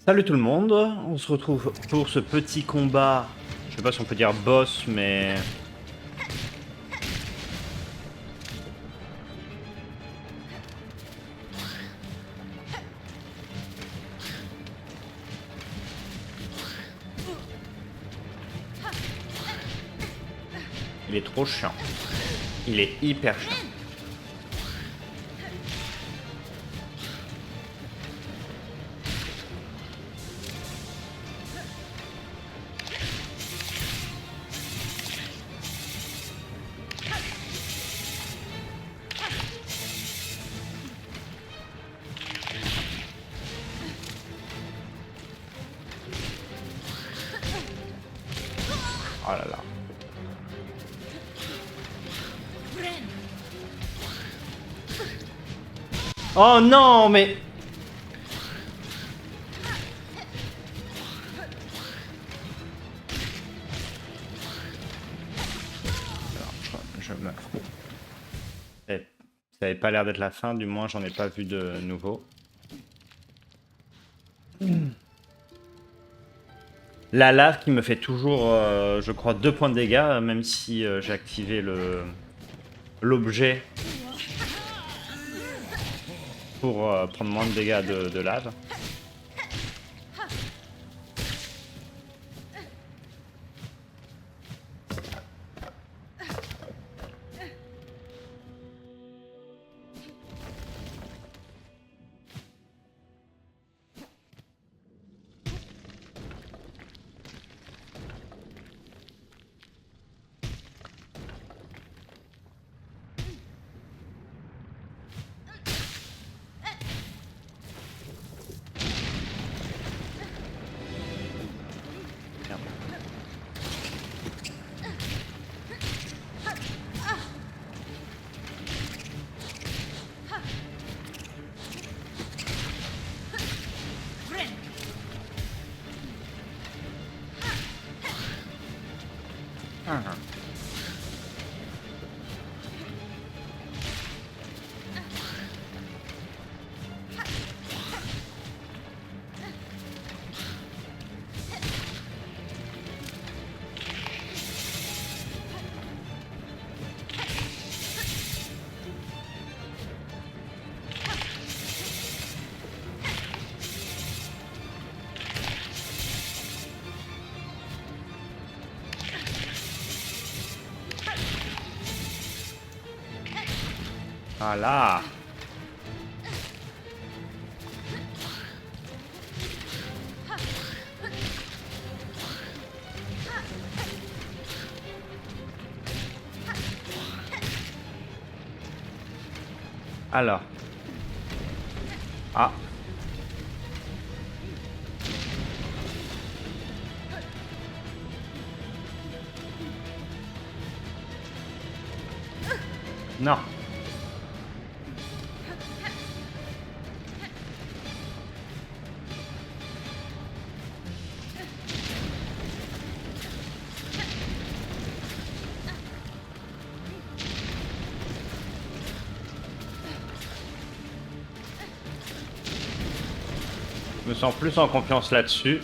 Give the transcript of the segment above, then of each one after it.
Salut tout le monde, on se retrouve pour ce petit combat, je sais pas si on peut dire boss, mais... Il est trop chiant. Il est hyper chiant. Oh là là. Oh non, mais... Alors, je me... Ça avait pas l'air d'être la fin, du moins j'en ai pas vu de nouveau. La lave qui me fait toujours, je crois, 2 points de dégâts, même si j'ai activé l'objet pour prendre moins de dégâts de lave. Voilà. Alors. Ah. Non. Je me sens plus en confiance là-dessus.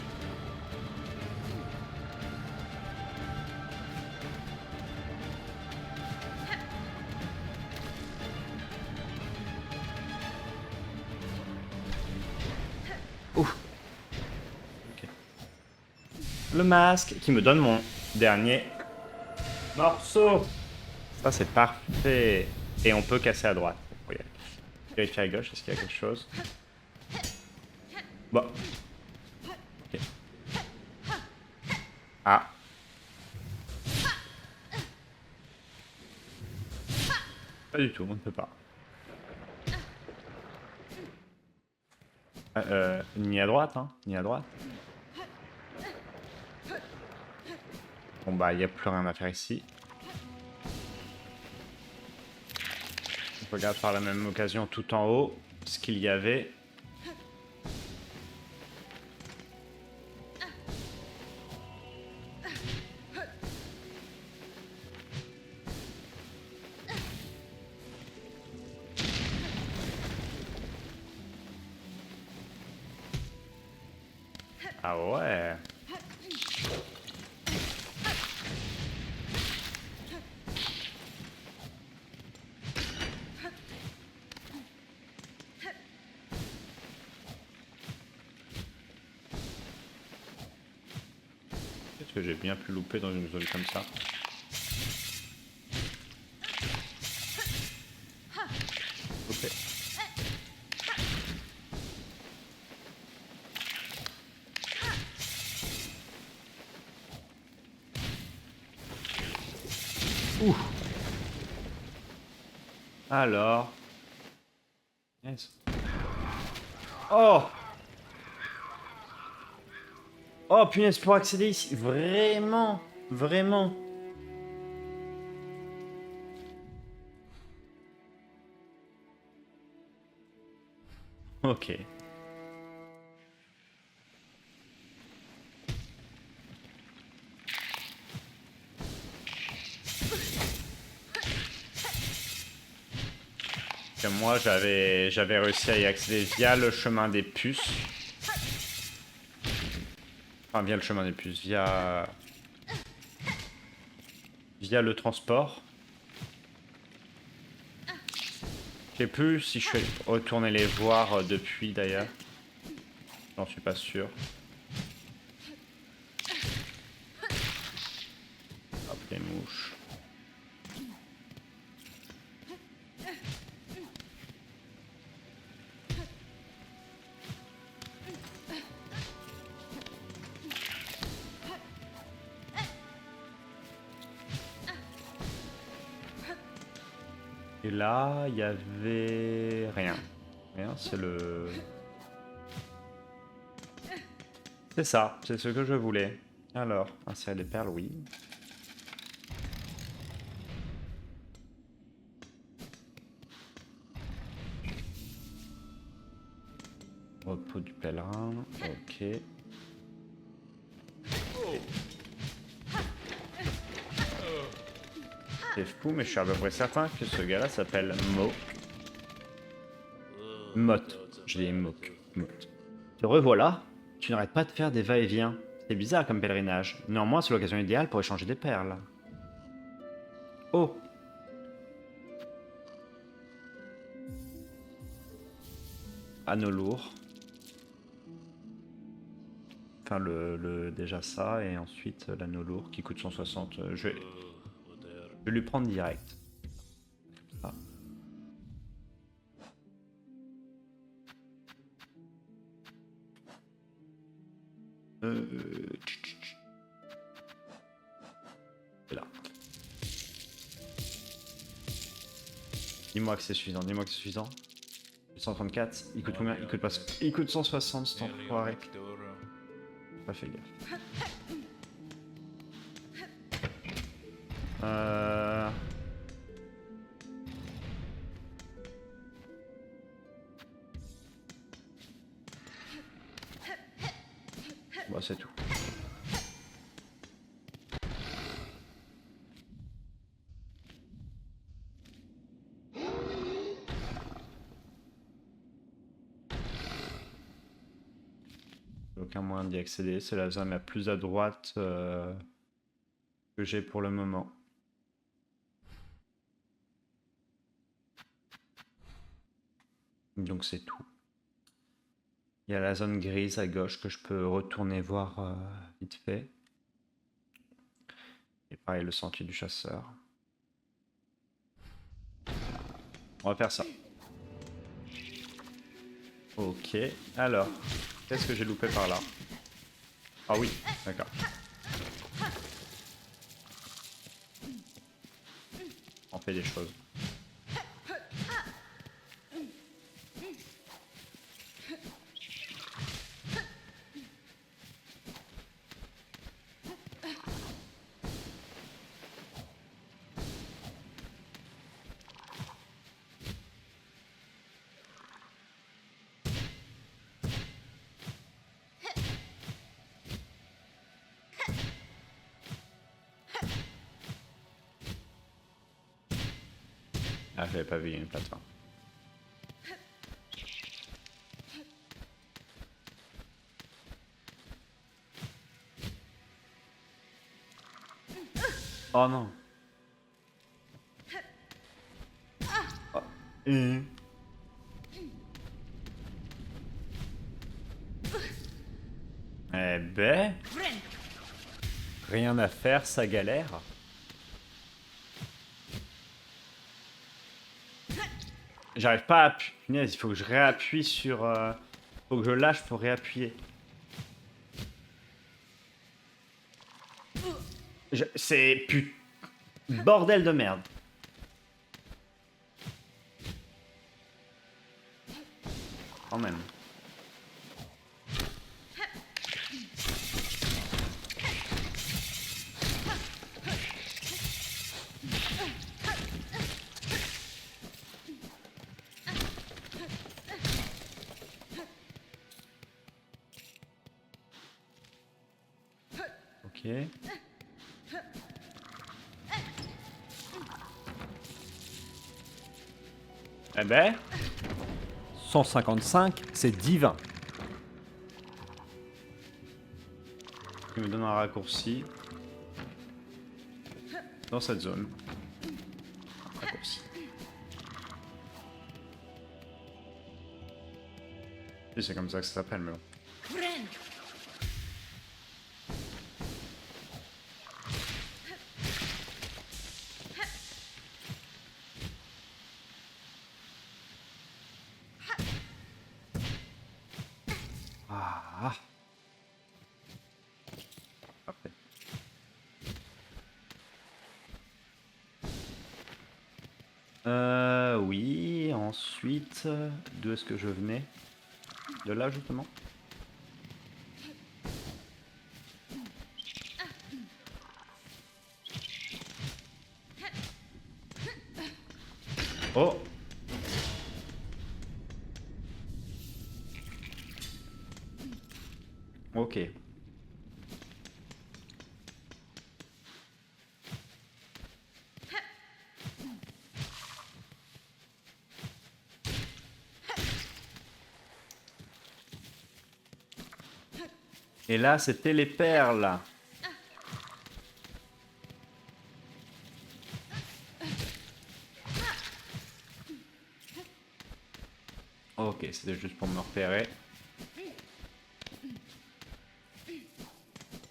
Ouf. Okay. Le masque qui me donne mon dernier morceau. Ça c'est parfait. Et on peut casser à droite. Regarde. Vérifier à gauche, est-ce qu'il y a quelque chose? Bon. Ok. Ah. Pas du tout, on ne peut pas. Ni à droite, hein, ni à droite. Bon bah, il n'y a plus rien à faire ici. Je regarde par la même occasion tout en haut ce qu'il y avait. Ah ouais. Qu'est-ce que j'ai bien pu louper dans une zone comme ça? Ok. Ouh. Alors. Yes. Oh. Oh punaise, pour accéder ici. Vraiment. Vraiment. Ok. Que moi j'avais réussi à y accéder via le chemin des puces. Enfin via le chemin des puces, via le transport. Je sais plus si je suis retourné les voir depuis d'ailleurs. J'en suis pas sûr. Hop les mouches. Et là, il y avait rien. Rien, c'est le... C'est ça, c'est ce que je voulais. Alors, insérer des perles, oui. Repos du pèlerin, ok. C'est fou, mais je suis à peu près certain que ce gars-là s'appelle Mo. Mot. Je dis Mook. Mot. Te revoilà. Tu n'arrêtes pas de faire des va-et-vient. C'est bizarre comme pèlerinage. Néanmoins, c'est l'occasion idéale pour échanger des perles. Oh. Anneau lourd. Enfin, déjà ça, et ensuite l'anneau lourd qui coûte 160. Je vais lui prendre direct. Ah. C'est là. Dis-moi que c'est suffisant, dis-moi que c'est suffisant. 134, il coûte combien? Il coûte 160 cet enfoiré. Pas fait gaffe. Bah c'est tout. Aucun moyen d'y accéder, c'est la zone la plus à droite que j'ai pour le moment. Donc c'est tout. Il y a la zone grise à gauche que je peux retourner voir vite fait. Et pareil, le sentier du chasseur. On va faire ça. Ok, alors, qu'est-ce que j'ai loupé par là? Ah oui, d'accord. On fait des choses. Ah, j'avais pas vu, il y a une plateforme. Oh non. Oh. Eh ben... Rien à faire, ça galère. J'arrive pas à appuyer. Punaise, il faut que je réappuie sur... Faut que je lâche pour réappuyer. C'est... Bordel de merde. Quand même. Ok. Eh ben... 155, c'est divin. Il me donne un raccourci. Dans cette zone. Raccourci. Et c'est comme ça que ça s'appelle, mais bon. Ah. Parfait. Oui, ensuite... D'où est-ce que je venais? De là, justement. Oh! Ok. Et là, c'était les perles. Ok, c'était juste pour me repérer.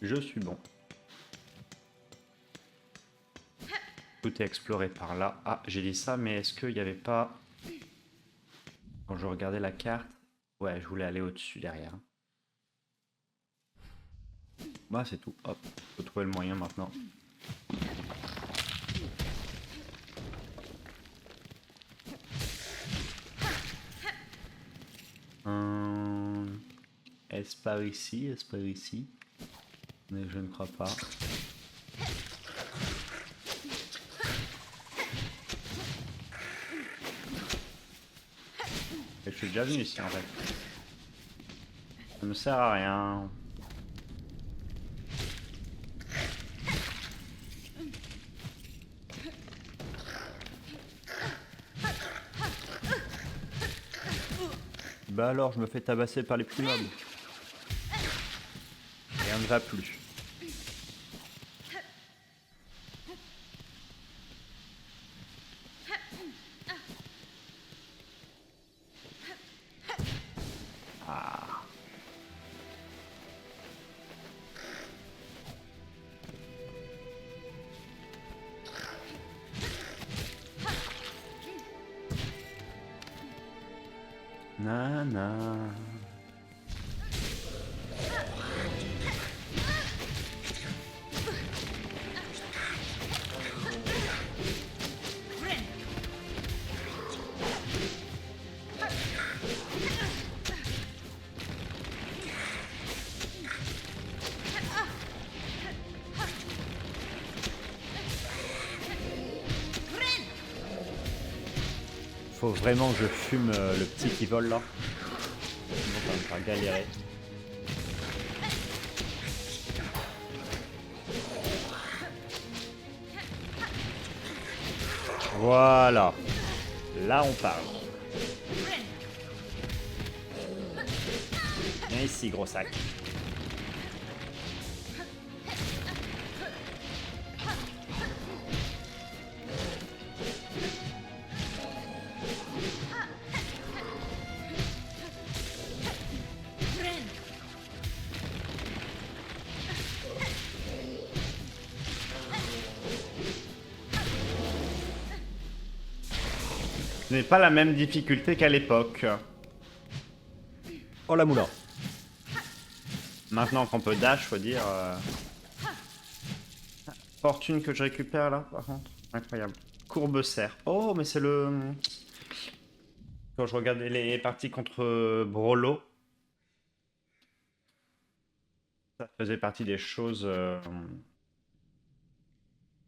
Je suis bon. Tout est exploré par là. Ah, j'ai dit ça, mais est-ce qu'il n'y avait pas... Quand je regardais la carte... Ouais, je voulais aller au-dessus, derrière. Bah, c'est tout. Hop, faut trouver le moyen maintenant. Est-ce par ici? Est-ce par ici? Mais je ne crois pas. Et je suis déjà venu ici en fait. Ça ne sert à rien. Bah alors, je me fais tabasser par les petits mobs. Rien ne va plus. Ah. Nana. Faut vraiment que je fume le petit qui vole là. Sinon ça va me faire galérer. Voilà. Là on parle. Viens ici gros sac. Ce n'est pas la même difficulté qu'à l'époque. Oh la moula. Maintenant qu'on peut dash, faut dire... Fortune que je récupère là, par contre. Incroyable. Courbe serre. Oh, mais c'est le... Quand je regardais les parties contre Brolo, ça faisait partie des choses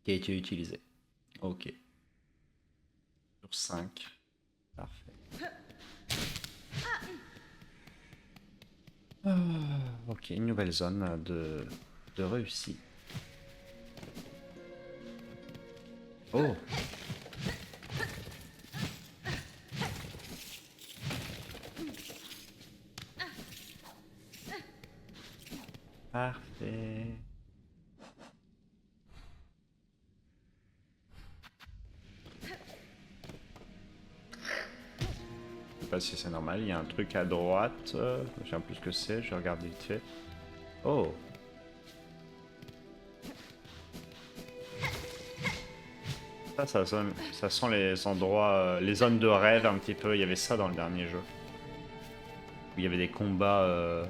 qui a été utilisées. Ok. Sur 5. Parfait. Ok, une nouvelle zone de réussite. Oh. Parfait. Je sais pas si c'est normal, il y a un truc à droite. Je sais plus ce que c'est, je regarde vite fait. Oh. Ça sent les endroits, les zones de rêve un petit peu. Il y avait ça dans le dernier jeu. Où il y avait des combats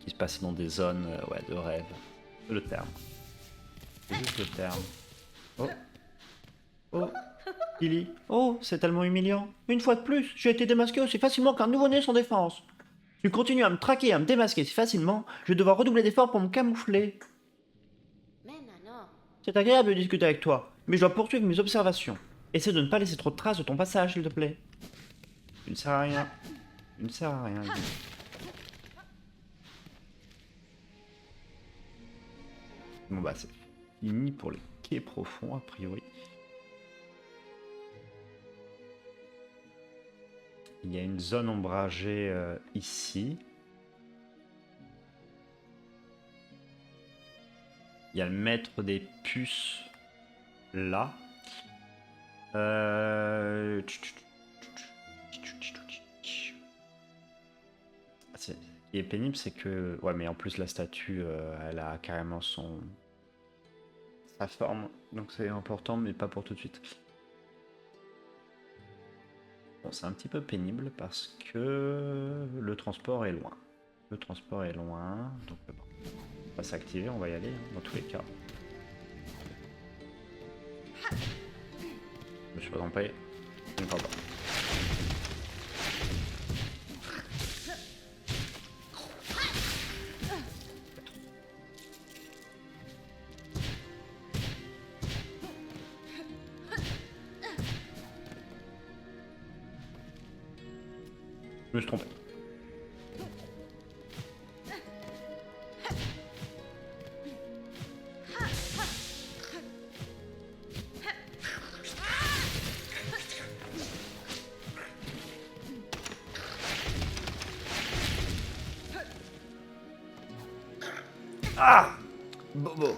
qui se passaient dans des zones ouais, de rêve. C'est le terme. C'est juste le terme. Oh. Oh. Lily. Oh, c'est tellement humiliant. Une fois de plus, j'ai été démasqué aussi facilement qu'un nouveau-né sans défense. Tu continues à me traquer et à me démasquer si facilement, je vais devoir redoubler d'efforts pour me camoufler. C'est agréable de discuter avec toi, mais je dois poursuivre mes observations. Essaie de ne pas laisser trop de traces de ton passage, s'il te plaît. Tu ne sers à rien. Tu ne sers à rien. Lily. Bon bah c'est fini pour les quais profonds, a priori. Il y a une zone ombragée ici. Il y a le maître des puces là. Ce qui est pénible, c'est que... Ouais, mais en plus, la statue, elle a carrément sa forme. Donc c'est important, mais pas pour tout de suite. Bon, c'est un petit peu pénible parce que le transport est loin. Le transport est loin, donc bon, on va s'activer, on va y aller, hein, dans tous les cas. Je me suis pas trompé. Je ne crois pas. Je me suis trompé. Ah! Bobo.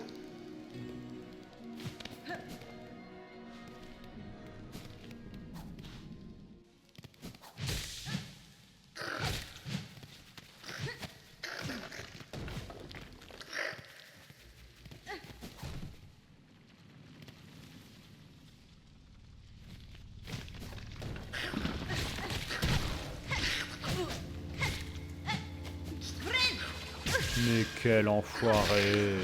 Mais quel enfoiré!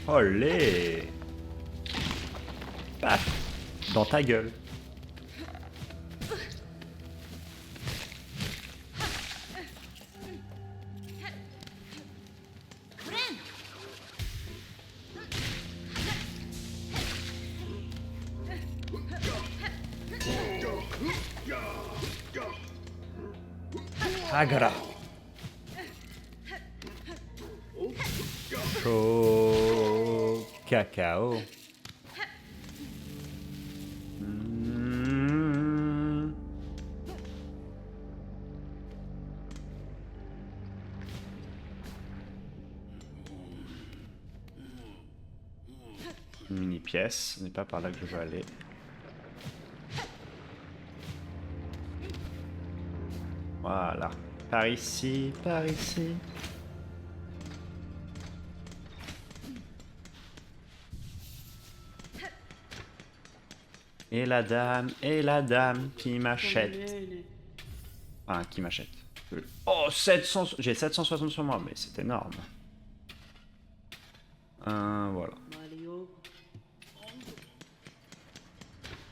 Olé! Paf! Dans ta gueule. Agra. Chaud. Cacao. Mm. Une mini pièce, ce n'est pas par là que je veux aller. Par ici, par ici. Et la dame qui m'achète. Enfin, qui m'achète. Oh, 700... J'ai 760 sur moi, mais c'est énorme. Voilà.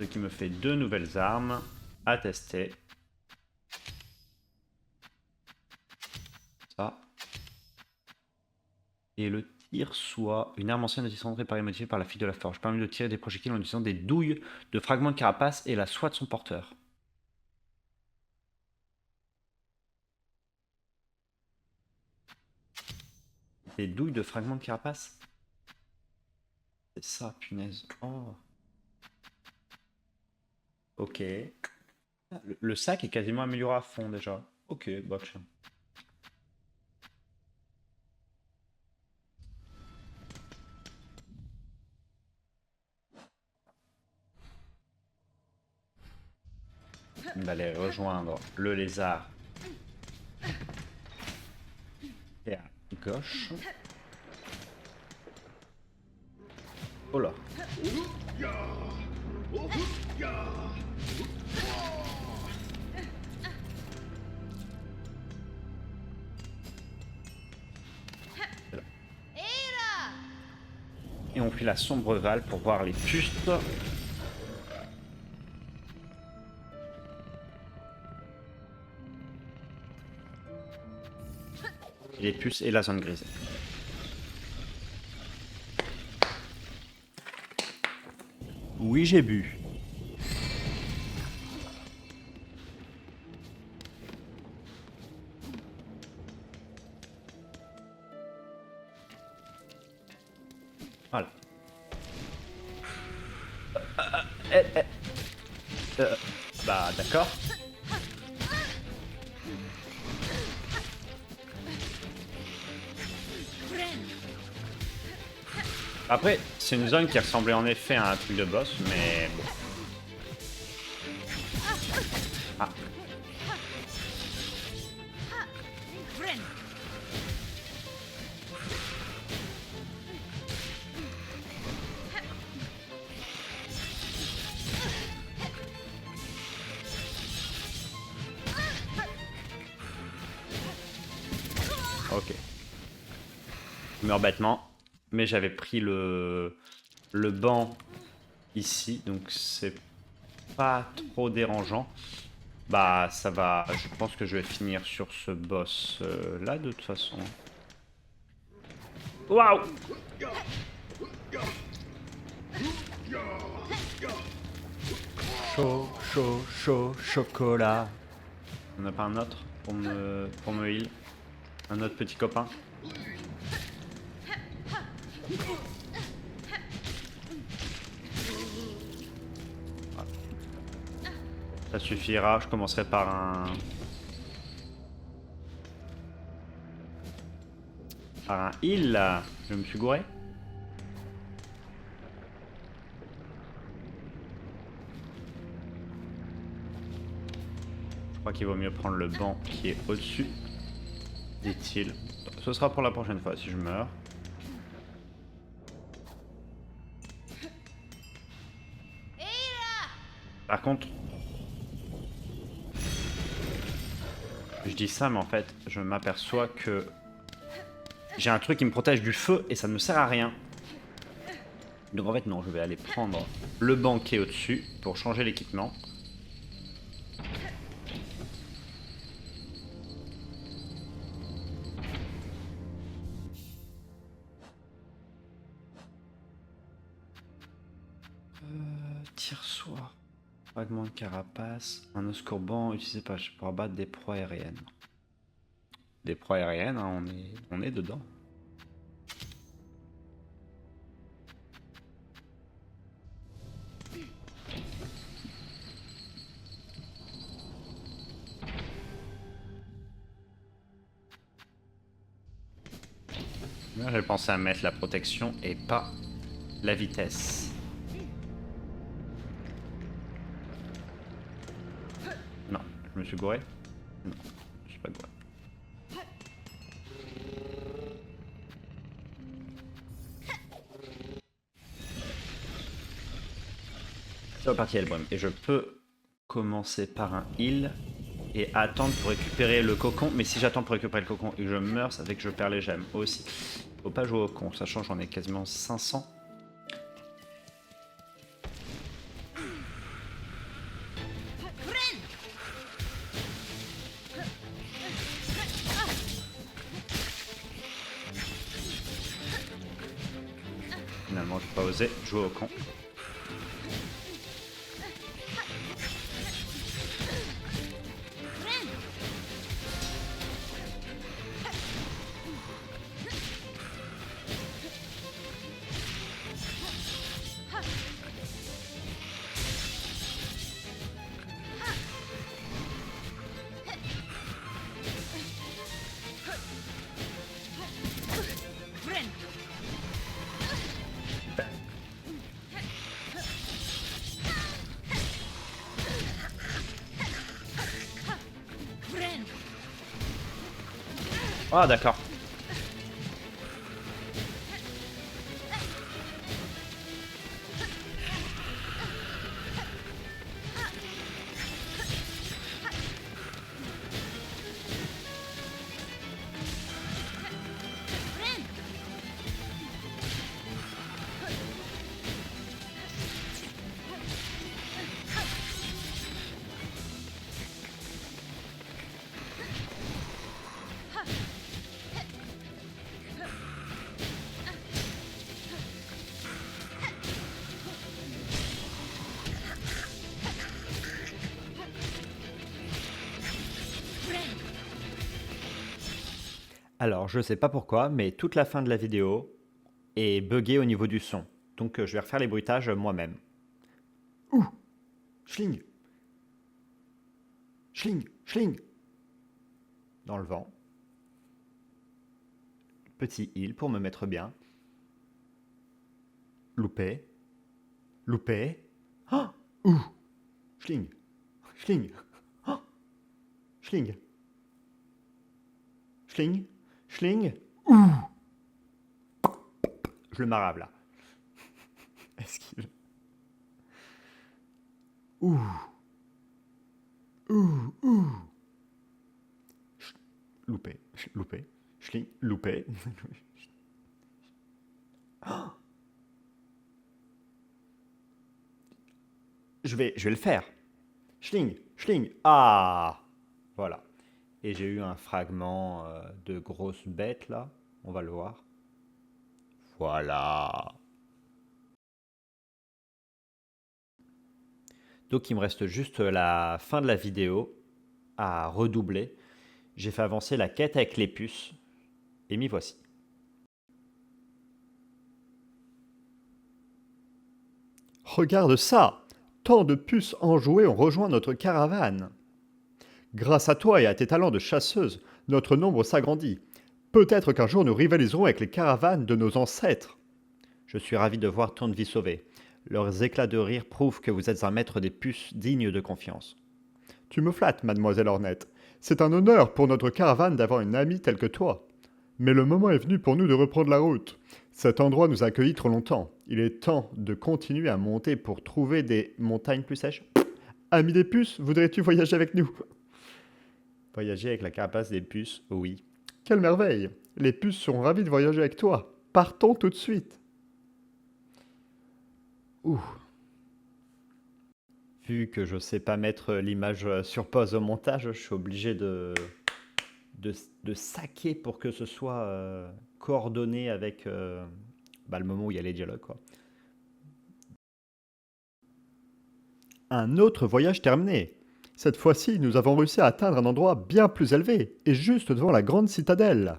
Ce qui me fait 2 nouvelles armes à tester. Ça. Et le tir soit une arme ancienne existante réparée et modifiée par la fille de la forge. Permet de tirer des projectiles en utilisant des douilles de fragments de carapace et la soie de son porteur. Des douilles de fragments de carapace? C'est ça, punaise. Oh. Ok. Le sac est quasiment amélioré à fond déjà. Ok, bah tiens. On va aller rejoindre le lézard. Et à gauche. Oh là. Et on fait la sombre Val pour voir les pustes. Les puces et la zone grise. Oui, j'ai bu. Voilà. Bah d'accord. Après, c'est une zone qui ressemblait en effet à un truc de boss, mais bon. Ah. Ok. Je meurs bêtement, mais j'avais pris le banc ici, donc c'est pas trop dérangeant. Bah ça va, je pense que je vais finir sur ce boss là de toute façon. Waouh! Chaud, chaud, chaud, chocolat. On n'a pas un autre pour me heal? Un autre petit copain? Ça suffira, je commencerai par un heal là. Je me suis gouré. Je crois qu'il vaut mieux prendre le banc qui est au-dessus, dit-il. Ce sera pour la prochaine fois si je meurs. Par contre, je dis ça, mais en fait, je m'aperçois que j'ai un truc qui me protège du feu et ça ne me sert à rien. Donc en fait, non, je vais aller prendre le banc qui est au-dessus pour changer l'équipement. Tire-soir. Fragment de carapace. Un os courbant utilisé pour abattre des proies aériennes. Des proies aériennes, hein, on est dedans. Là, j'ai pensé à mettre la protection et pas la vitesse. Non, je me suis gouré? Non, je suis pas gouré. C'est reparti, Elbrum. Et je peux commencer par un heal et attendre pour récupérer le cocon. Mais si j'attends pour récupérer le cocon et que je meurs, ça fait que je perds les gemmes aussi. Faut pas jouer au con, sachant que j'en ai quasiment 500. Finalement, j'ai pas osé jouer au con. Ah, d'accord. Alors, je sais pas pourquoi, mais toute la fin de la vidéo est buggée au niveau du son. Donc, je vais refaire les bruitages moi-même. Ouh! Schling! Schling! Schling! Dans le vent. Petit heal pour me mettre bien. Loupé. Loupé. Ah! Ouh! Schling! Schling! Ah! Schling! Schling! Schling! Ouh! Je le marave là. Esquive. Ouh! Ouh! Ouh! Loupé. Loupé. Schling. Loupé. Oh! Je vais le faire. Schling. Schling. Ah! Voilà. Et j'ai eu un fragment de grosse bête là. On va le voir. Voilà. Donc il me reste juste la fin de la vidéo à redoubler. J'ai fait avancer la quête avec les puces. Et m'y voici. Regarde ça! Tant de puces enjouées ont rejoint notre caravane. Grâce à toi et à tes talents de chasseuse, notre nombre s'agrandit. Peut-être qu'un jour nous rivaliserons avec les caravanes de nos ancêtres. Je suis ravi de voir tant de vies sauvées. Leurs éclats de rire prouvent que vous êtes un maître des puces digne de confiance. Tu me flattes, mademoiselle Ornette. C'est un honneur pour notre caravane d'avoir une amie telle que toi. Mais le moment est venu pour nous de reprendre la route. Cet endroit nous a accueillis trop longtemps. Il est temps de continuer à monter pour trouver des montagnes plus sèches. Ami des puces, voudrais-tu voyager avec nous? Voyager avec la carapace des puces, oui. Quelle merveille! Les puces seront ravis de voyager avec toi. Partons tout de suite. Ouh. Vu que je ne sais pas mettre l'image sur pause au montage, je suis obligé de saquer pour que ce soit coordonné avec le moment où il y a les dialogues, quoi. Un autre voyage terminé. Cette fois-ci, nous avons réussi à atteindre un endroit bien plus élevé, et juste devant la grande citadelle.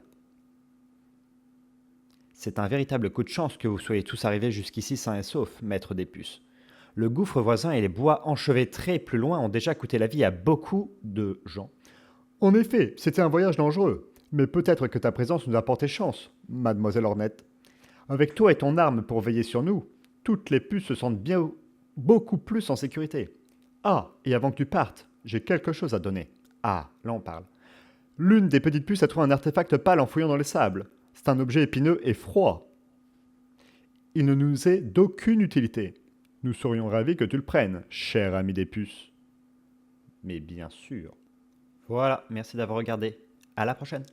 C'est un véritable coup de chance que vous soyez tous arrivés jusqu'ici sains et saufs, maître des puces. Le gouffre voisin et les bois enchevêtrés plus loin ont déjà coûté la vie à beaucoup de gens. En effet, c'était un voyage dangereux, mais peut-être que ta présence nous a porté chance, mademoiselle Ornette. Avec toi et ton arme pour veiller sur nous, toutes les puces se sentent bien beaucoup plus en sécurité. Ah, et avant que tu partes, j'ai quelque chose à donner. Ah, là on parle. L'une des petites puces a trouvé un artefact pâle en fouillant dans les sables. C'est un objet épineux et froid. Il ne nous est d'aucune utilité. Nous serions ravis que tu le prennes, cher ami des puces. Mais bien sûr. Voilà, merci d'avoir regardé. À la prochaine.